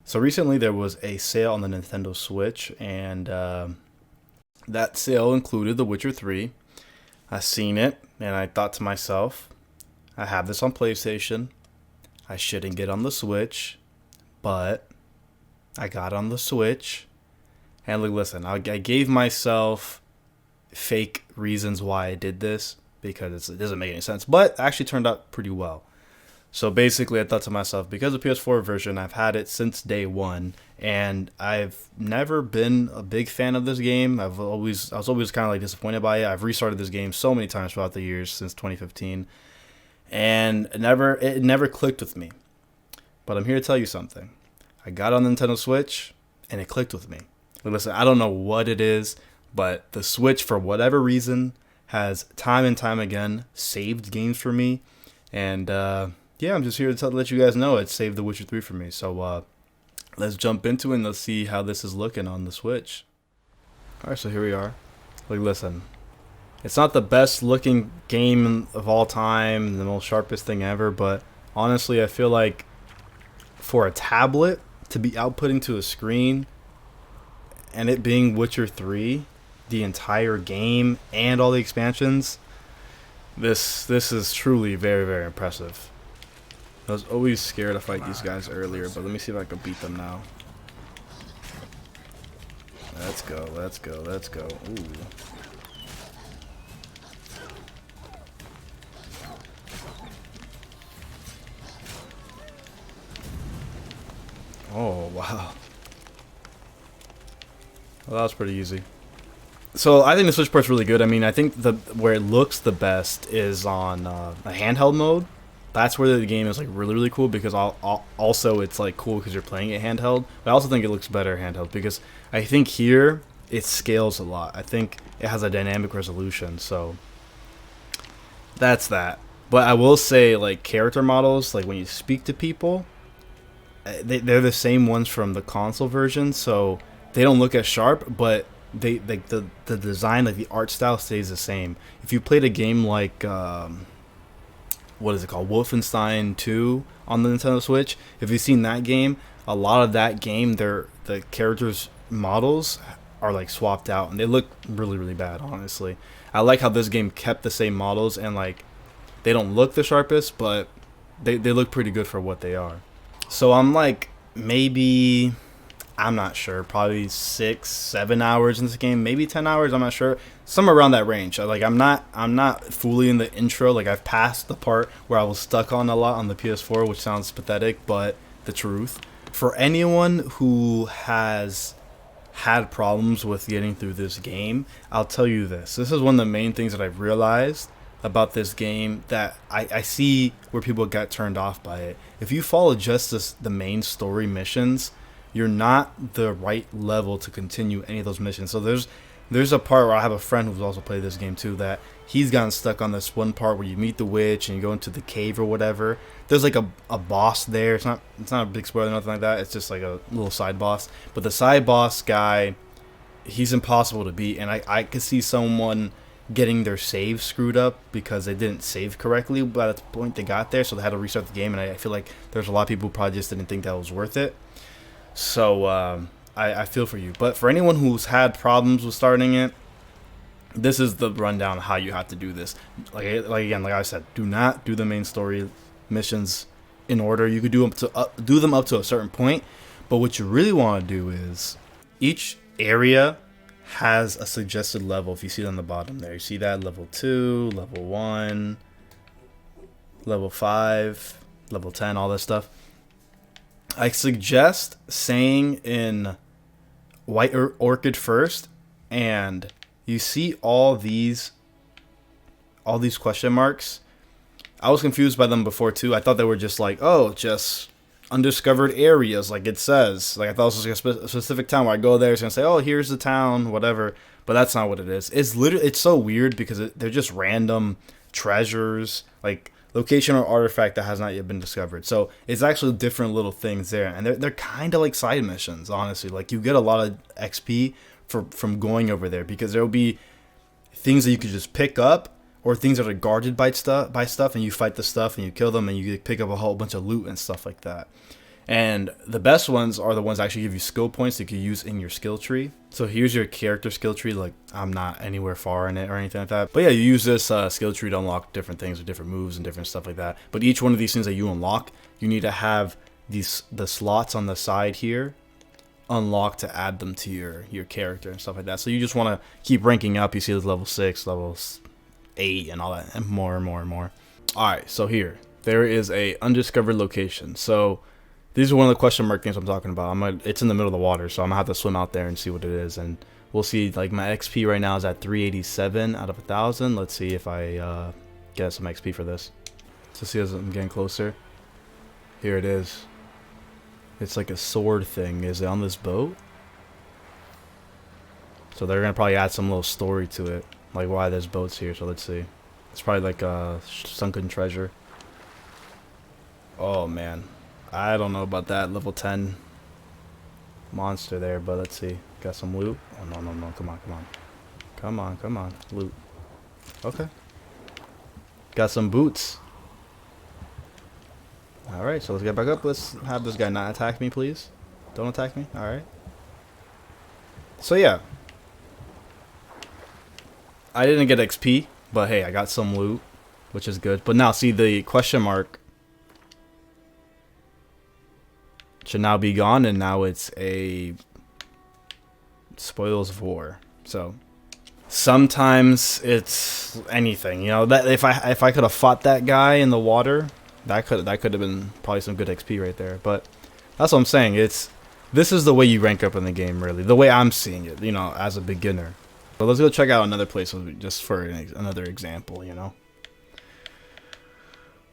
So recently there was a sale on the Nintendo Switch, and that sale included The Witcher 3. I seen it, and I thought to myself, I have this on PlayStation. I shouldn't get on the Switch, but I got on the Switch. And look, listen, I gave myself fake reasons why I did this because it doesn't make any sense, but it actually turned out pretty well. So basically, I thought to myself, because the PS4 version, I've had it since day one, and I've never been a big fan of this game. I was always kind of like disappointed by it. I've restarted this game so many times throughout the years since 2015, and it never clicked with me. But I'm here to tell you something. I got on the Nintendo Switch, and it clicked with me. Listen, I don't know what it is, but the Switch, for whatever reason, has time and time again saved games for me, and yeah, I'm just here to let you guys know it saved The Witcher 3 for me. So let's jump into it and let's see how this is looking on the Switch. Alright, so here we are. Like, listen. It's not the best looking game of all time, the most sharpest thing ever, but honestly, I feel like for a tablet to be outputting to a screen and it being Witcher 3, the entire game and all the expansions, this is truly very, very impressive. I was always scared to fight these guys earlier, but let me see if I can beat them now. Let's go, let's go, let's go. Ooh. Oh, wow. Well, that was pretty easy. So I think the Switch port's really good. I mean, I think where it looks the best is on a handheld mode. That's where the game is like really, really cool, because also it's like cool because you're playing it handheld. But I also think it looks better handheld because I think here it scales a lot. I think it has a dynamic resolution, so that's that. But I will say, like, character models, like when you speak to people, they're the same ones from the console version, so they don't look as sharp, but they like the design, like the art style stays the same. If you played a game like what is it called, Wolfenstein 2 on the Nintendo Switch, if you've seen that game, a lot of that game, the characters models are like swapped out and they look really, really bad, honestly. I like how this game kept the same models, and like they don't look the sharpest, but they look pretty good for what they are. So I'm like, maybe, I'm not sure, probably 6-7 hours in this game, maybe 10 hours, I'm not sure, somewhere around that range. Like, I'm not fully in the intro. Like, I've passed the part where I was stuck on a lot on the PS4, which sounds pathetic, but the truth. For anyone who has had problems with getting through this game, I'll tell you this. This is one of the main things that I've realized about this game, that I see where people get turned off by it. If you follow just the main story missions, you're not the right level to continue any of those missions. So there's a part where I have a friend who's also played this game too, that he's gotten stuck on this one part where you meet the witch and you go into the cave or whatever. There's like a boss there. It's not a big spoiler or nothing like that. It's just like a little side boss. But the side boss guy, he's impossible to beat, and I could see someone getting their save screwed up because they didn't save correctly by the point they got there, so they had to restart the game, and I feel like there's a lot of people who probably just didn't think that was worth it. So I feel for you. But for anyone who's had problems with starting it, this is the rundown of how you have to do this. Like again, like I said, do not do the main story missions in order. You could do them up to a certain point, but what you really want to do is each area has a suggested level. If you see it on the bottom there, you see that level 2, level 1, level 5, level 10, all this stuff. I suggest saying in White Orchid first, and you see all these question marks. I was confused by them before too. I thought they were just like, oh, just undiscovered areas, like it says. Like, I thought it was like a specific town where I go there, it's gonna say, oh, here's the town, whatever. But that's not what it is. It's so weird because they're just random treasures, like location or artifact that has not yet been discovered. So it's actually different little things there, and they're kind of like side missions, honestly. Like, you get a lot of XP from going over there, because there will be things that you could just pick up, or things that are guarded by stuff, and you fight the stuff and you kill them and you pick up a whole bunch of loot and stuff like that. And the best ones are the ones that actually give you skill points that you can use in your skill tree. So here's your character skill tree. Like, I'm not anywhere far in it or anything like that. But yeah, you use this skill tree to unlock different things with different moves and different stuff like that. But each one of these things that you unlock, you need to have the slots on the side here unlocked to add them to your character and stuff like that. So you just want to keep ranking up. You see this level 6, level 8, and all that, and more and more and more. All right, so here there is a undiscovered location. So these are one of the question mark things I'm talking about. It's in the middle of the water, so I'm gonna have to swim out there and see what it is, and we'll see. Like, my XP right now is at 387 out of 1,000. Let's see if I get some XP for this. So see as I'm getting closer. Here it is. It's like a sword thing. Is it on this boat? So they're gonna probably add some little story to it, like why there's boats here. So let's see. It's probably like a sunken treasure. Oh man, I don't know about that level 10 monster there, but let's see. Got some loot. Oh no, come on, come on, loot. Okay. Got some boots. Alright, so let's get back up. Let's have this guy not attack me, please. Don't attack me. Alright. So yeah. I didn't get XP, but hey, I got some loot, which is good. But now, see, the question mark should now be gone, and now it's a spoils of war. So sometimes it's anything, you know. That if I could have fought that guy in the water, that could have been probably some good XP right there. But that's what I'm saying. This is the way you rank up in the game, really. The way I'm seeing it, you know, as a beginner. But let's go check out another place just for another example, you know.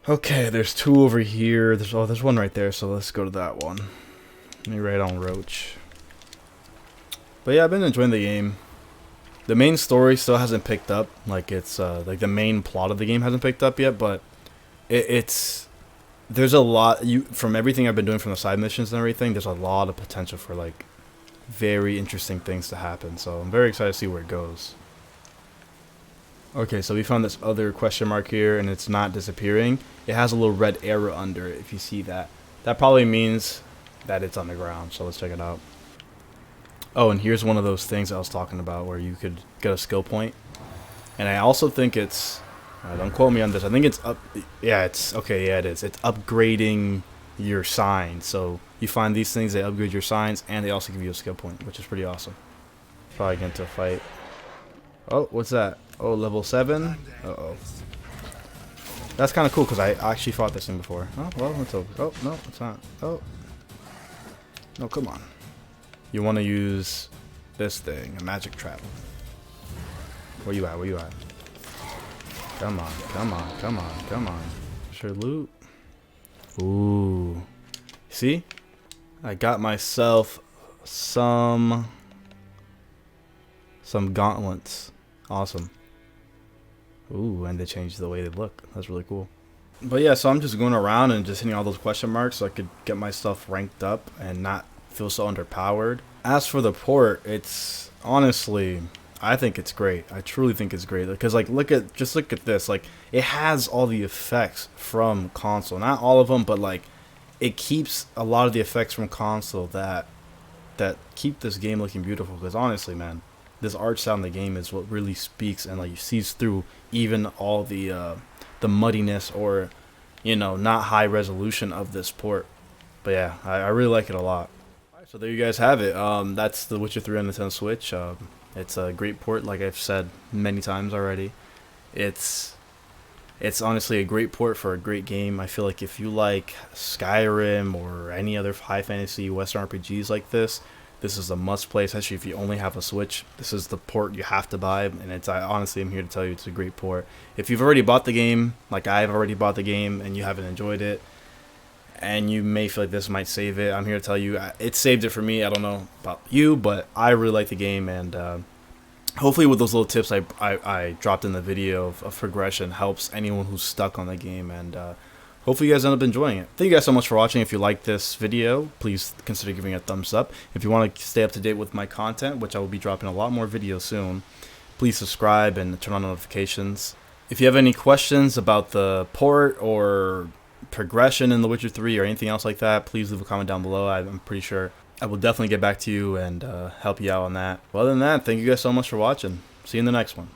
Okay, there's 2 over here. There's one right there, so let's go to that one. Let me write on Roach. But yeah, I've been enjoying the game. The main story still hasn't picked up. Like, it's like the main plot of the game hasn't picked up yet, but there's a lot from everything I've been doing from the side missions and everything. There's a lot of potential for like very interesting things to happen. So I'm very excited to see where it goes. Okay, so we found this other question mark here, and it's not disappearing. It has a little red arrow under it. If you see that, that probably means that it's on the ground. So let's check it out. Oh, and here's one of those things I was talking about where you could get a skill point. And I also think it's don't quote me on this. I think it's up. Yeah, it's okay. Yeah, it is. It's upgrading your signs. So you find these things, they upgrade your signs, and they also give you a skill point, which is pretty awesome. Probably get into a fight. Oh, what's that? Oh, level 7. Uh-oh. That's kind of cool because I actually fought this thing before. Oh, well, it's over. Oh, no, it's not. Oh. No, come on. You want to use this thing, a magic trap. Where you at? Where you at? Come on, come on, come on, come on. Sure loot. Ooh. See? I got myself some gauntlets. Awesome. Ooh, and they changed the way they look. That's really cool. But yeah, so I'm just going around and just hitting all those question marks so I could get my stuff ranked up and not feel so underpowered. As for the port, it's honestly, I think it's great. I truly think it's great because, like, look at this. Like, it has all the effects from console. Not all of them, but like, it keeps a lot of the effects from console that keep this game looking beautiful. Because honestly, man, this art style in the game is what really speaks and like sees through even all the muddiness or, you know, not high resolution of this port. But yeah, I really like it a lot. Alright, so there you guys have it. That's the Witcher 3 on the Nintendo Switch. It's a great port, like I've said many times already. It's honestly a great port for a great game. I feel like if you like Skyrim or any other high fantasy Western RPGs like this is a must play, especially if you only have a Switch. This is the port you have to buy, and I honestly am here to tell you it's a great port. If you've already bought the game, like I've already bought the game, and you haven't enjoyed it, and you may feel like this might save it, I'm here to tell you it saved it for me. I don't know about you, but I really like the game, and hopefully with those little tips I dropped in the video of progression helps anyone who's stuck on the game, and hopefully you guys end up enjoying it. Thank you guys so much for watching. If you like this video, please consider giving it a thumbs up. If you want to stay up to date with my content, which I will be dropping a lot more videos soon, please subscribe and turn on notifications. If you have any questions about the port or progression in The Witcher 3 or anything else like that, please leave a comment down below. I'm pretty sure I will definitely get back to you and help you out on that. Well, other than that, thank you guys so much for watching. See you in the next one.